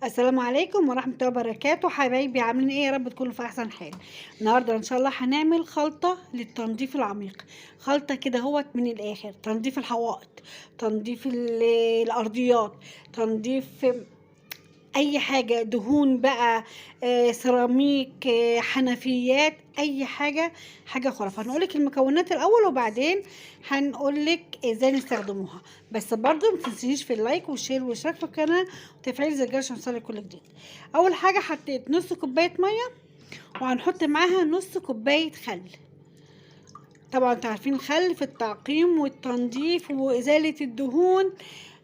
السلام عليكم ورحمة الله وبركاته. حبايبي عاملين ايه؟ يا رب تكونوا في احسن حال. النهارده ان شاء الله هنعمل خلطة للتنظيف العميق، خلطة كده هوت من الاخر، تنظيف الحوائط، تنظيف الارضيات، تنظيف اي حاجة دهون بقى، سيراميك، حنفيات، اي حاجة، حاجة خرافة. هنقولك المكونات الاول وبعدين هنقولك ازاي نستخدموها. بس برضو متنسيش في اللايك والشير والاشتراك في القناة وتفعيل زر الجرس عشان يوصلك كل جديد. اول حاجة حطيت نص كوباية مية، وهنحط معاها نص كوباية خل. طبعا انتوا عارفين الخل في التعقيم والتنظيف وازالة الدهون،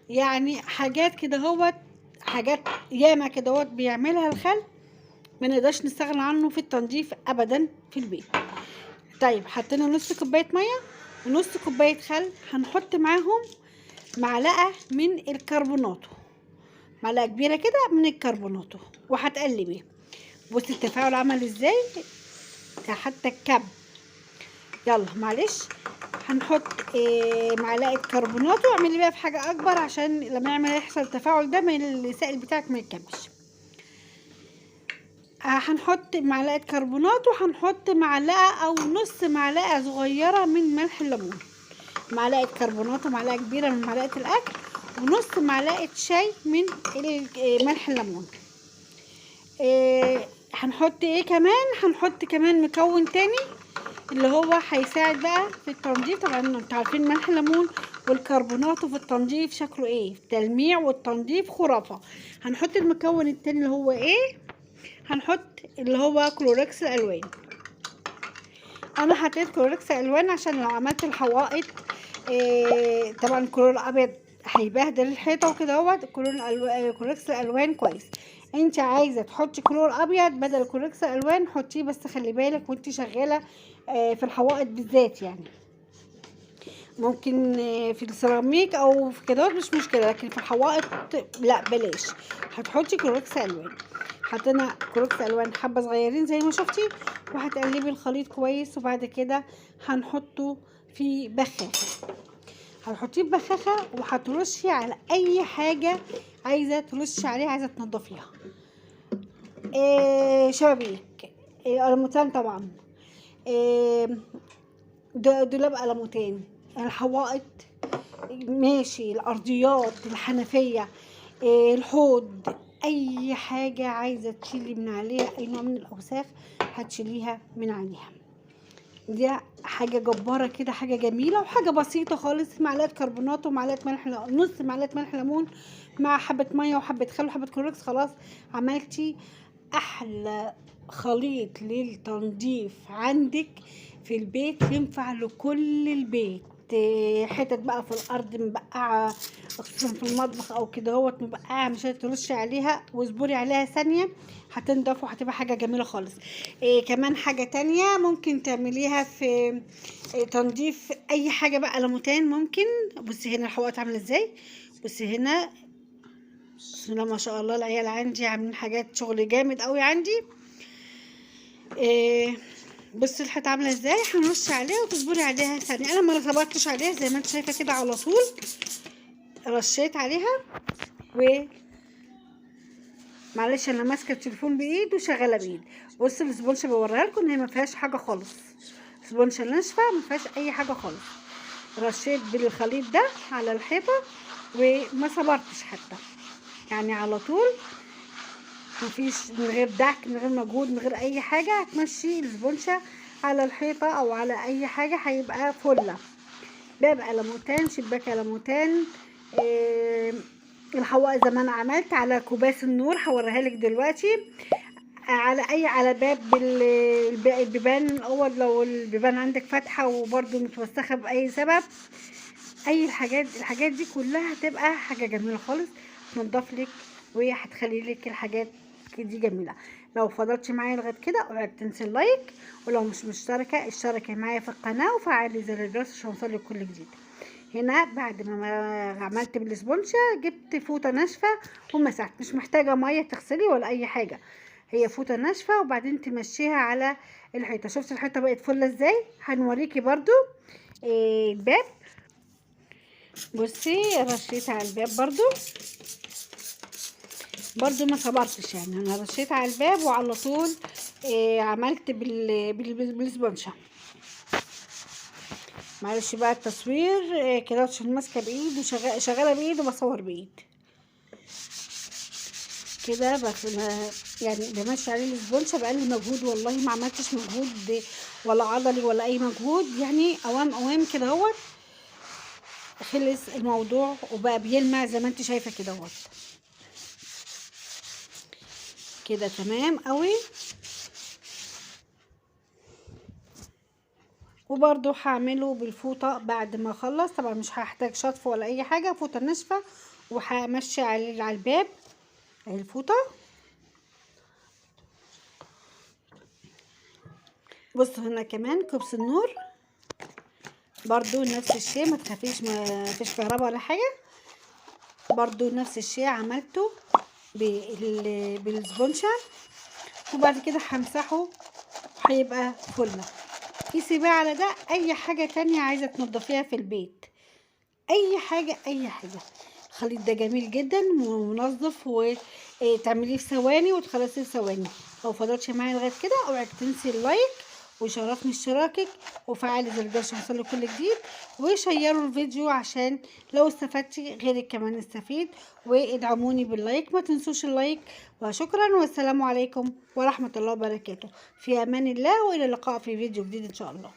يعني حاجات كده هوت، حاجات ياما كده هوت بيعملها الخل، ما نقدرش نستغنى عنه في التنظيف ابدا في البيت. طيب حطينا نص كوبايه ميه ونص كوبايه خل، هنحط معاهم معلقه من الكربوناتو، معلقه كبيره كده من الكربوناتو، وهتقلبي. بصي التفاعل عمل ازاي، حتى الكب. يلا معلش، هنحط معلقه كربوناتو. اعملي بقى في حاجه اكبر عشان لما يحصل التفاعل ده من السائل بتاعك ما يتكبش. هنحط معلقه كربونات، وهنحط معلقه او نص معلقه صغيره من ملح الليمون. معلقه كربونات ومعلقه كبيره من معلقه الاكل، ونص معلقه شاي من ملح الليمون. هنحط ايه كمان؟ هنحط كمان مكون تاني اللي هو هيساعد بقى في التنظيف. طبعا انتوا عارفين ملح الليمون والكربونات في التنظيف شكله ايه، التلميع والتنظيف خرافه. هنحط المكون التاني اللي هو ايه، هنحط اللي هو كلوركس الالوان. انا حطيت كلوركس الوان عشان لو عملت الحوائط، طبعا الكلور الابيض هيبهدل الحيطه وكده اهوت. كلوركس الالوان كويس. انت عايزه تحطي كلور ابيض بدل كلوركس الالوان حطيه، بس خلي بالك وانت شغاله في الحوائط بالذات، يعني ممكن في السيراميك او في كده مش مشكله، لكن في الحوائط لا بلاش، هتحطي كلوركس الوان. حطينا كلوركس الوان حبه صغيرين زي ما شفتي، وهتقلبي الخليط كويس، وبعد كده هنحطه في بخاخه. هتحطيه في بخاخه وهترشي على اي حاجه عايزه ترشي عليها، عايزه تنضفيها. شبابيك، الموتان طبعا، إيه دولاب قلموتين، الحوائط ماشي، الارضيات، الحنفيه، الحوض، اي حاجه عايزه تشيلي من عليها اي نوع من الاوساخ هتشيليها من عليها. دي حاجه جباره كده، حاجه جميله وحاجه بسيطه خالص. معلقه كربونات ومعلقه ملح، نص معلقه ملح ليمون مع حبه ميه وحبه خل وحبه كلوركس، خلاص عملتي احلى خليط للتنظيف عندك في البيت، ينفع لكل البيت. حتت بقى في الارض مبقعه، خصوصا في المطبخ او كده هوت مبقعه، مش هترشي عليها واصبري عليها ثانيه هتنضف وهتبقى حاجه جميله خالص. كمان حاجه تانية ممكن تعمليها في تنظيف اي حاجه بقى، لموتان ممكن. بصي هنا الحوائط عامله ازاي، بصي هنا بسم الله ما شاء الله، العيال عندي عاملين حاجات شغل جامد قوي عندي. بصي الحيطه عامله ازاي، هنرش عليها وتصبري عليها ثانيه. انا ما صبرتش عليها زي ما انت شايفه كده، على طول رشيت عليها. ومعلش انا ماسكه التليفون بايد وشغاله بايد. بصي الاسبونشه بوريها لكم ان هي ما فيهاش حاجه خالص، اسبونشه ناشفه ما فيهاش اي حاجه خالص. رشيت بالخليط ده على الحيطه وما صبرتش حتى، يعني على طول، مفيش، من غير دعك، من غير مجهود، من غير اي حاجه. هتمشي الاسبونشه على الحيطه او على اي حاجه هيبقى فله. باب قلموتان، شباك قلموتان، إيه الحوائط زي ما انا عملت على كوباس النور هوريها لك دلوقتي، على باب البيبان الاول، لو البيبان عندك فاتحه وبرده متوسخه باي سبب، اي الحاجات دي كلها هتبقى حاجه جميله خالص، تنضف لك وهتخلي لك الحاجات دي جميله. لو فضلتي معايا لغايه كده اوعي تنسي اللايك، ولو مش مشتركه اشتركي معايا في القناه وفعلي زر الجرس عشان يوصلك كل جديد. هنا بعد ما عملت بالاسبونشه جبت فوطه ناشفه ومسحت، مش محتاجه ميه تغسلي ولا اي حاجه، هي فوطه ناشفه وبعدين تمشيها على الحيطه. شفت الحيطه بقت فله ازاي؟ هنوريكي برضو الباب. بصي رشيت على الباب برضو برضو ما صبرتش، يعني انا رشيت على الباب وعلى طول عملت بالسبونشة. معلش بقى التصوير كده عشان ماسكه بايد وشغاله بايد وبصور بايد كده. بس يعني بمشي عليه السبونشة بقلل مجهود، والله ما عملتش مجهود ولا عضلي ولا اي مجهود، يعني اوام كده اهوت خلص الموضوع وبقى بيلمع زي ما انت شايفه كده اهوت. كده تمام قوي. وبرضو هعمله بالفوطه بعد ما اخلص، طبعا مش هحتاج شطف ولا اي حاجه، فوطه ناشفه وهمشي على الباب الفوطه. بصوا هنا كمان كبس النور برضو نفس الشيء، ما تخافيش ما فيش كهرباء ولا حاجه، برضو نفس الشيء عملته بالسبونشة. وبعد كده همسحه هيبقى فله. قيسي بقى على ده اي حاجه تانية عايزه تنضفيها في البيت، اي حاجه اي حاجه. الخليط ده جميل جدا ومنظف، وتعمليه في ثواني وتخلصيه في ثواني. لو فضلتش معايا لغايه كده اوعك تنسي اللايك وشرفني اشتراكك وفعلي زر الجرس عشان يوصلك كل جديد، وشيروا الفيديو عشان لو استفدتي غيرك كمان يستفيد، وادعموني باللايك، ما تنسوش اللايك. وشكرا والسلام عليكم ورحمه الله وبركاته. في امان الله، والى اللقاء في فيديو جديد ان شاء الله.